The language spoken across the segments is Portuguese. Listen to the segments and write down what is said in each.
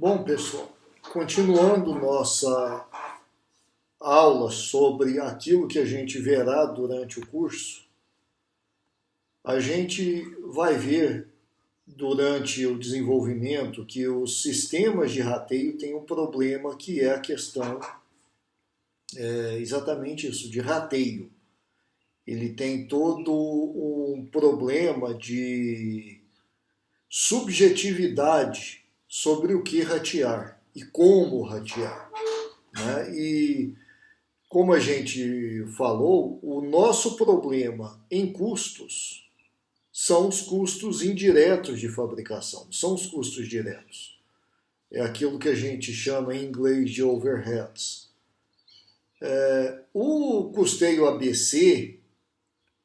Bom, pessoal, continuando nossa aula sobre aquilo que a gente verá durante o curso, a gente vai ver durante o desenvolvimento que os sistemas de rateio têm um problema que é a questão, exatamente isso, de rateio. Ele tem todo um problema de subjetividade sobre o que ratear e como ratear, né? E como a gente falou, o nosso problema em custos são os custos indiretos de fabricação, são os custos diretos. É aquilo que a gente chama em inglês de overheads. O custeio ABC,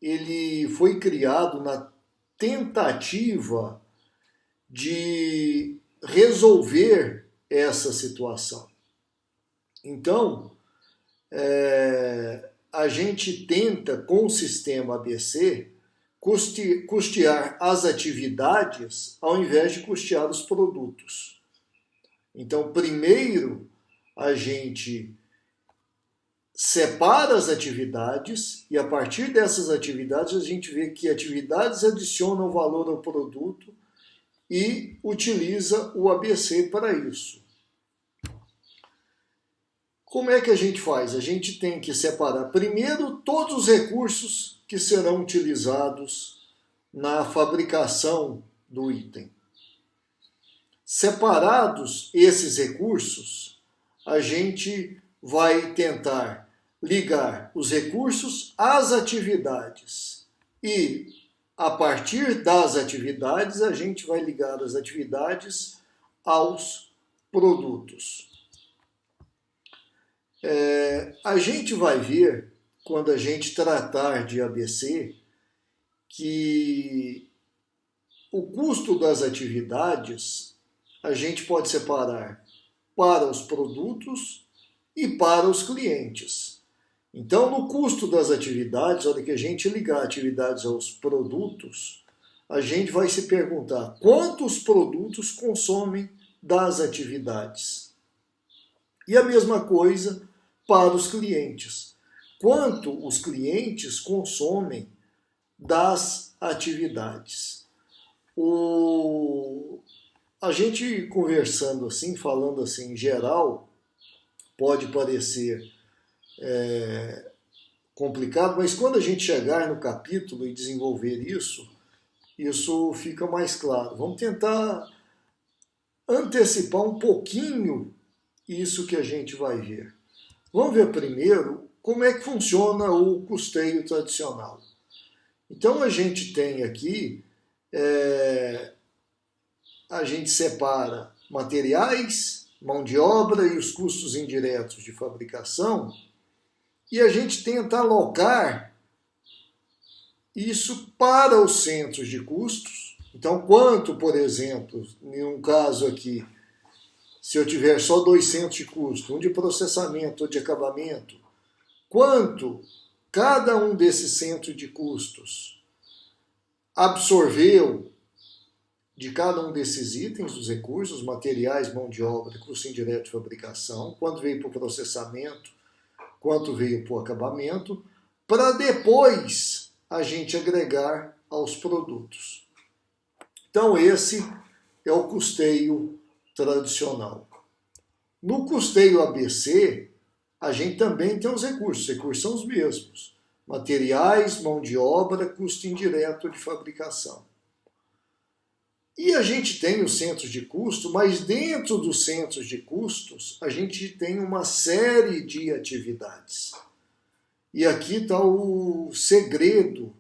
ele foi criado na tentativa de resolver essa situação. Então, a gente tenta, com o sistema ABC, custear as atividades ao invés de custear os produtos. Então, primeiro, a gente separa as atividades e, a partir dessas atividades, a gente vê que atividades adicionam valor ao produto e utiliza o ABC para isso. Como é que a gente faz? A gente tem que separar primeiro todos os recursos que serão utilizados na fabricação do item. Separados esses recursos, a gente vai tentar ligar os recursos às atividades e, a partir das atividades, a gente vai ligar as atividades aos produtos. A gente vai ver, quando a gente tratar de ABC, que o custo das atividades a gente pode separar para os produtos e para os clientes. Então, no custo das atividades, na hora que a gente ligar atividades aos produtos, a gente vai se perguntar quantos produtos consomem das atividades. E a mesma coisa para os clientes. Quanto os clientes consomem das atividades. A gente conversando assim, falando assim em geral, pode parecer complicado, mas quando a gente chegar no capítulo e desenvolver isso fica mais claro. Vamos tentar antecipar um pouquinho isso que a gente vai ver. Vamos ver primeiro como é que funciona o custeio tradicional. Então a gente tem aqui, a gente separa materiais, mão de obra e os custos indiretos de fabricação e a gente tenta alocar isso para os centros de custos. Então, quanto, por exemplo, em um caso aqui, se eu tiver só 2 centros de custo, um de processamento ou de acabamento, quanto cada um desses centros de custos absorveu de cada um desses itens, dos recursos, materiais, mão de obra, custo indireto de fabricação, quanto veio para o processamento, quanto veio para o acabamento, para depois a gente agregar aos produtos. Então esse é o custeio tradicional. No custeio ABC, a gente também tem os recursos são os mesmos. Materiais, mão de obra, custo indireto de fabricação. E a gente tem os centros de custo, mas dentro dos centros de custos, a gente tem uma série de atividades. E aqui está o segredo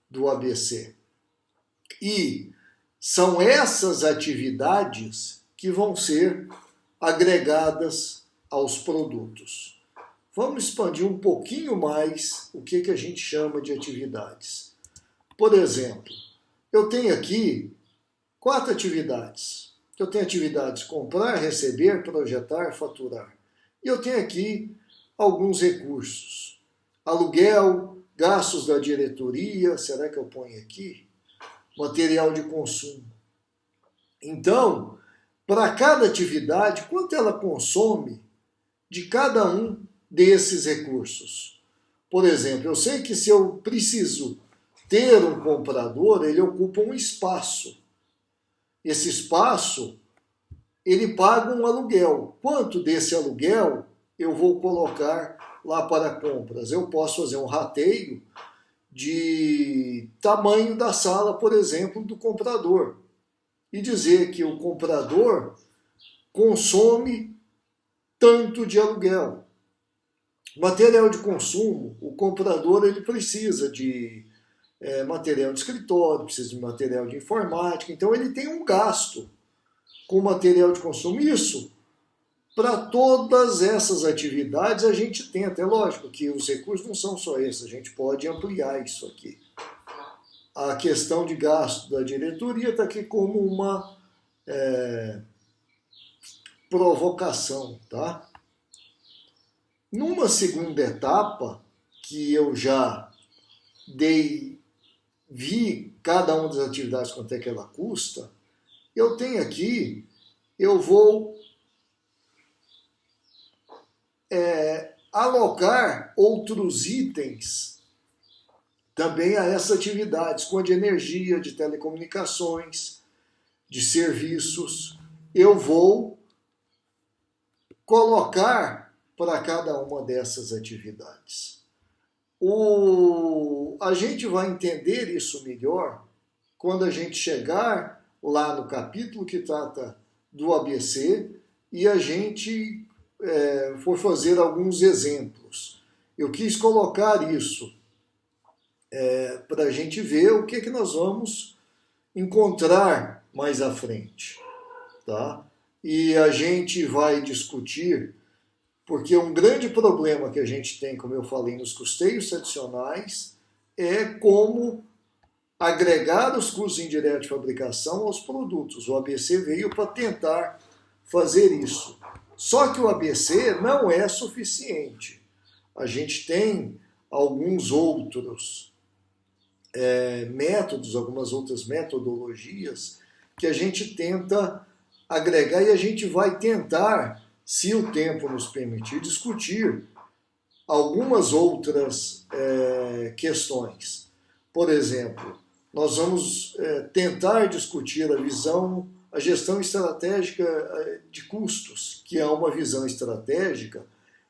do ABC. E são essas atividades que vão ser agregadas aos produtos. Vamos expandir um pouquinho mais o que a gente chama de atividades. Por exemplo, eu tenho aqui 4 atividades. Eu tenho atividades comprar, receber, projetar, faturar. E eu tenho aqui alguns recursos. Aluguel, gastos da diretoria, será que eu ponho aqui? Material de consumo. Então, para cada atividade, quanto ela consome de cada um desses recursos. Por exemplo, eu sei que se eu preciso ter um comprador, ele ocupa um espaço. Esse espaço, ele paga um aluguel. Quanto desse aluguel eu vou colocar lá para compras? Eu posso fazer um rateio de tamanho da sala, por exemplo, do comprador. E dizer que o comprador consome tanto de aluguel. Material de consumo, o comprador ele precisa de material de escritório, precisa de material de informática, então ele tem um gasto com material de consumo. Isso, para todas essas atividades a gente tenta, é lógico que os recursos não são só esses, a gente pode ampliar isso aqui. A questão de gasto da diretoria está aqui como uma provocação, tá? Numa segunda etapa, que eu já vi cada uma das atividades quanto é que ela custa, eu tenho aqui, eu vou alocar outros itens também a essas atividades, como de energia, de telecomunicações, de serviços. Eu vou colocar para cada uma dessas atividades. A gente vai entender isso melhor quando a gente chegar lá no capítulo que trata do ABC e a gente for fazer alguns exemplos. Eu quis colocar isso para a gente ver o que nós vamos encontrar mais à frente. Tá? E a gente vai discutir, porque um grande problema que a gente tem, como eu falei, nos custeios adicionais, é como agregar os custos indiretos de fabricação aos produtos. O ABC veio para tentar fazer isso. Só que o ABC não é suficiente. A gente tem alguns outros métodos, algumas outras metodologias que a gente tenta agregar e a gente vai tentar, se o tempo nos permitir, discutir algumas outras questões. Por exemplo, nós vamos tentar discutir a gestão estratégica de custos, que é uma visão estratégica,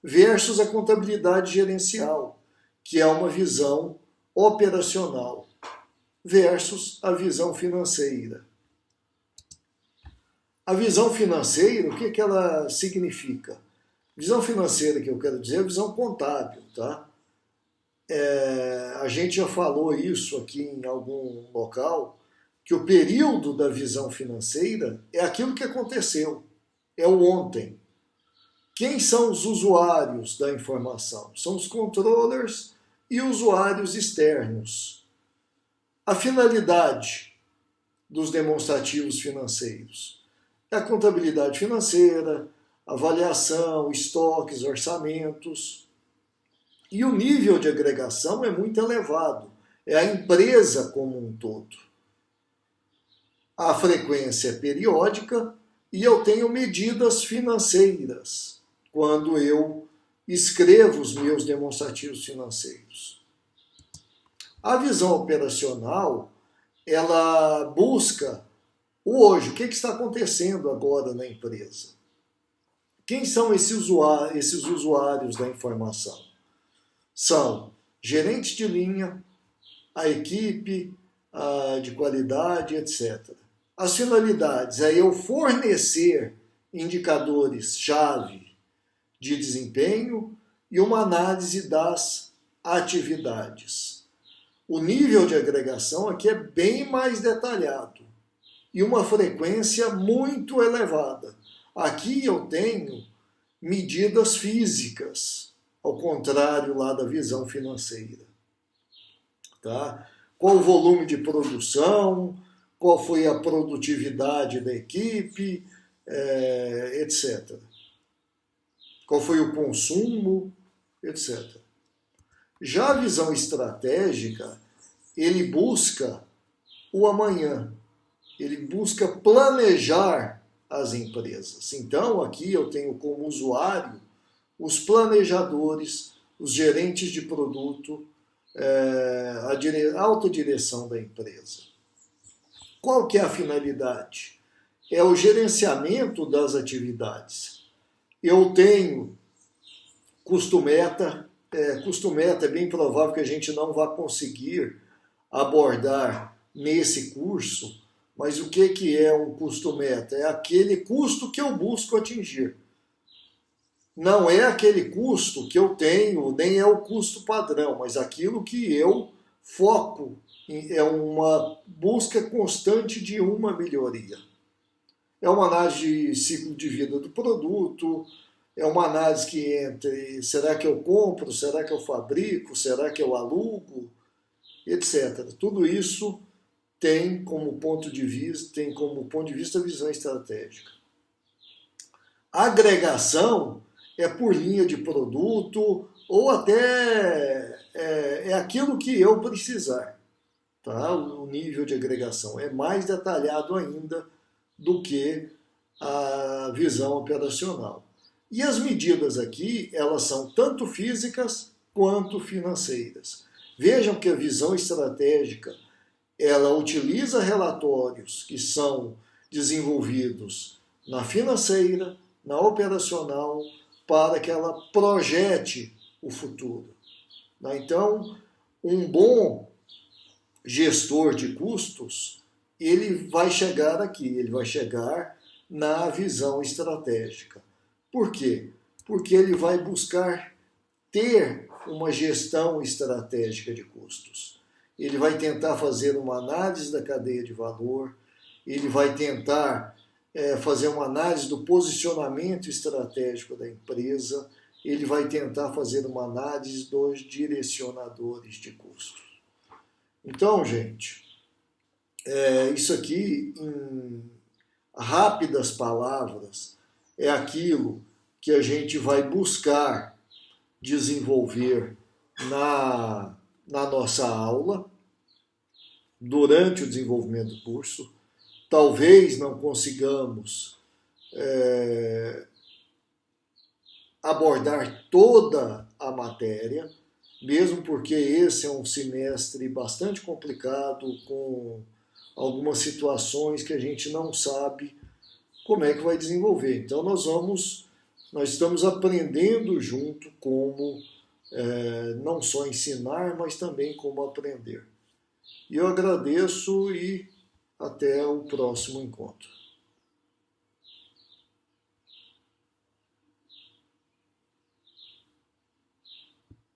versus a contabilidade gerencial, que é uma visão operacional, versus a visão financeira. A visão financeira, o que ela significa? Visão financeira que eu quero dizer é a visão contábil, tá? A gente já falou isso aqui em algum local, que o período da visão financeira é aquilo que aconteceu, é o ontem. Quem são os usuários da informação? São os controllers e usuários externos. A finalidade dos demonstrativos financeiros é a contabilidade financeira, avaliação, estoques, orçamentos. E o nível de agregação é muito elevado, é a empresa como um todo. A frequência é periódica e eu tenho medidas financeiras quando eu escrevo os meus demonstrativos financeiros. A visão operacional, ela busca o hoje, o que está acontecendo agora na empresa. Quem são esses usuários da informação? São gerentes de linha, a equipe de qualidade, etc. As finalidades é eu fornecer indicadores-chave de desempenho e uma análise das atividades. O nível de agregação aqui é bem mais detalhado e uma frequência muito elevada. Aqui eu tenho medidas físicas, ao contrário lá da visão financeira. Tá? Qual o volume de produção, qual foi a produtividade da equipe, etc. Qual foi o consumo, etc. Já a visão estratégica, ele busca o amanhã, ele busca planejar as empresas. Então, aqui eu tenho como usuário os planejadores, os gerentes de produto, a alta direção da empresa. Qual que é a finalidade? É o gerenciamento das atividades. Eu tenho custo-meta. Custo-meta é bem provável que a gente não vá conseguir abordar nesse curso, mas o que é um custo-meta? É aquele custo que eu busco atingir. Não é aquele custo que eu tenho, nem é o custo padrão, mas aquilo que eu foco, é uma busca constante de uma melhoria. É uma análise de ciclo de vida do produto, é uma análise que entre será que eu compro, será que eu fabrico, será que eu alugo, etc. Tudo isso tem como ponto de vista a visão estratégica. A agregação é por linha de produto ou até é aquilo que eu precisar. Tá? O nível de agregação é mais detalhado ainda do que a visão operacional. E as medidas aqui, elas são tanto físicas quanto financeiras. Vejam que a visão estratégica, ela utiliza relatórios que são desenvolvidos na financeira, na operacional, para que ela projete o futuro. Então, um bom gestor de custos, ele vai chegar aqui, ele vai chegar na visão estratégica. Por quê? Porque ele vai buscar ter uma gestão estratégica de custos. Ele vai tentar fazer uma análise da cadeia de valor, ele vai tentar fazer uma análise do posicionamento estratégico da empresa, ele vai tentar fazer uma análise dos direcionadores de custos. Então, gente, isso aqui, em rápidas palavras, é aquilo que a gente vai buscar desenvolver na nossa aula, durante o desenvolvimento do curso. Talvez não consigamos abordar toda a matéria, mesmo porque esse é um semestre bastante complicado, com algumas situações que a gente não sabe como é que vai desenvolver. Então nós estamos aprendendo junto como não só ensinar, mas também como aprender. E eu agradeço e até o próximo encontro.